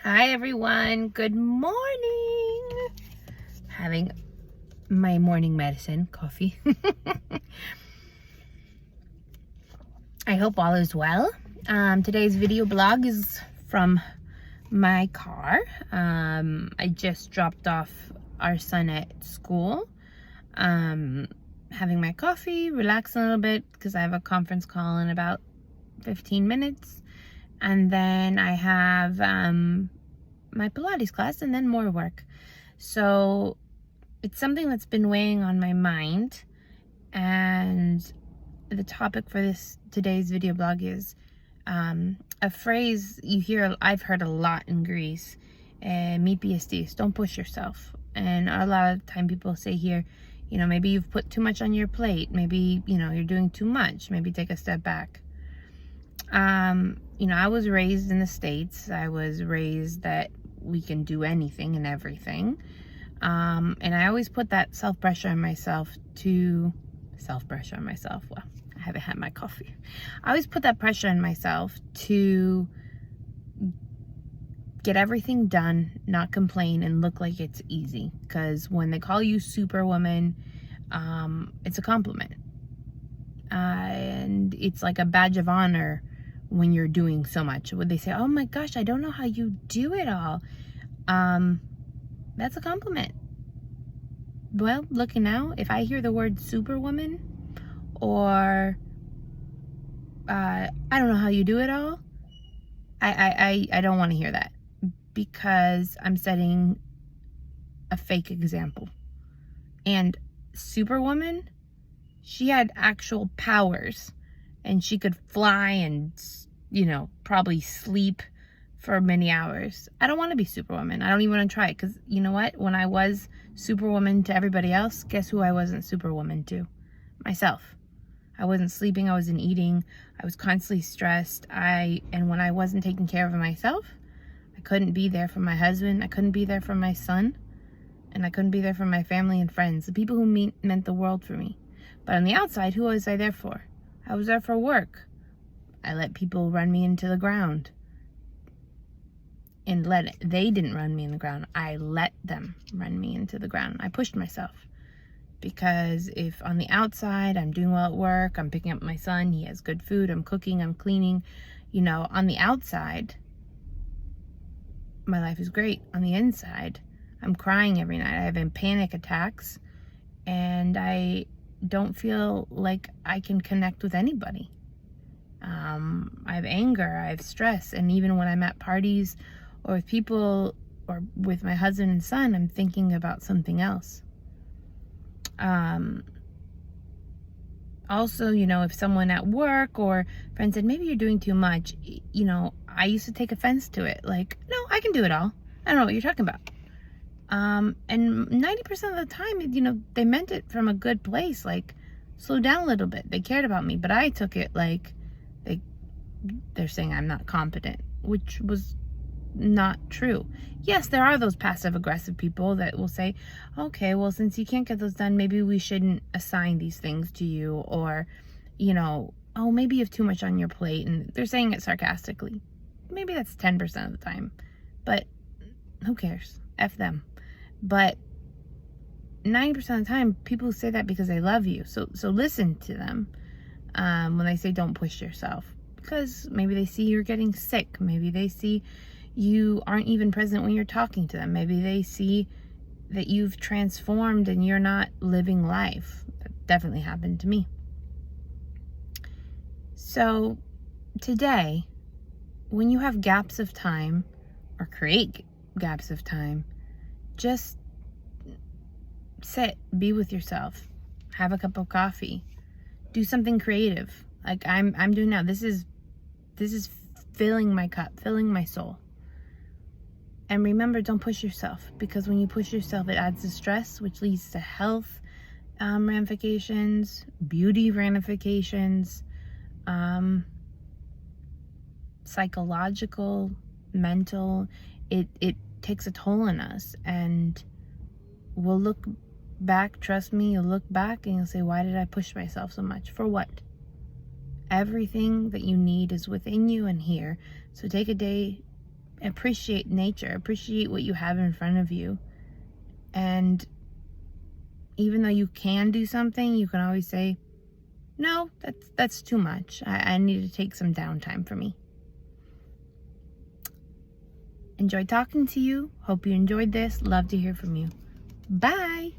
Hi everyone, good morning. Having my morning medicine, coffee. I hope all is well. Today's video blog is from my car. I just dropped off our son at school. Having my coffee, relaxing a little bit because I have a conference call in about 15 minutes. And then I have my Pilates class and then more work. So it's something that's been weighing on my mind. And the topic for today's video blog is a phrase I've heard a lot in Greece. Mi piestis, don't push yourself. And a lot of time people say here, maybe you've put too much on your plate. Maybe, you're doing too much. Maybe take a step back. I was raised in the States. I was raised that we can do anything and everything. And I always put that self-pressure on myself. Well, I haven't had my coffee. I always put that pressure on myself to get everything done, not complain, and look like it's easy. Because when they call you Superwoman, it's a compliment. And it's like a badge of honor when you're doing so much. When they say, oh my gosh, I don't know how you do it all. That's a compliment. Well, looking now, if I hear the word Superwoman or I don't know how you do it all, I don't want to hear that, because I'm setting a fake example. And Superwoman, she had actual powers, and she could fly and, probably sleep for many hours. I don't want to be Superwoman. I don't even want to try it, because you know what? When I was Superwoman to everybody else, guess who I wasn't Superwoman to? Myself. I wasn't sleeping. I wasn't eating. I was constantly stressed. And when I wasn't taking care of myself, I couldn't be there for my husband. I couldn't be there for my son. And I couldn't be there for my family and friends, the people who meant the world for me. But on the outside, who was I there for? I was there for work. I let people run me into the ground. And they didn't run me in the ground. I let them run me into the ground. I pushed myself. Because if on the outside, I'm doing well at work, I'm picking up my son, he has good food, I'm cooking, I'm cleaning, on the outside, my life is great. On the inside, I'm crying every night. I have panic attacks, and I don't feel like I can connect with anybody. I have anger, I have stress, and even when I'm at parties or with people or with my husband and son, I'm thinking about something else. Also, if someone at work or friend said, maybe you're doing too much, I used to take offense to it. Like, no, I can do it all. I don't know what you're talking about. And 90% of the time, they meant it from a good place. Like, slow down a little bit. They cared about me, but I took it like they're saying I'm not competent, which was not true. Yes, there are those passive aggressive people that will say, okay, well, since you can't get those done, maybe we shouldn't assign these things to you, or oh, maybe you have too much on your plate, and they're saying it sarcastically. Maybe that's 10% of the time, but who cares? F them. But 90% of the time, people say that because they love you. So listen to them when they say don't push yourself, because maybe they see you're getting sick. Maybe they see you aren't even present when you're talking to them. Maybe they see that you've transformed and you're not living life. That definitely happened to me. So today, when you have gaps of time or create gaps of time, just sit, be with yourself, have a cup of coffee, do something creative like I'm doing now. This is filling my cup, filling my soul. And remember, don't push yourself, because when you push yourself, it adds to stress, which leads to health ramifications, beauty ramifications, psychological, mental. It takes a toll on us, and we'll look back, trust me, you'll look back and you'll say, why did I push myself so much? For what? Everything that you need is within you and here. So take a day appreciate nature, appreciate what you have in front of you. And even though you can do something, you can always say, no, that's too much. I need to take some downtime for me. Enjoyed talking to you. Hope you enjoyed this. Love to hear from you. Bye.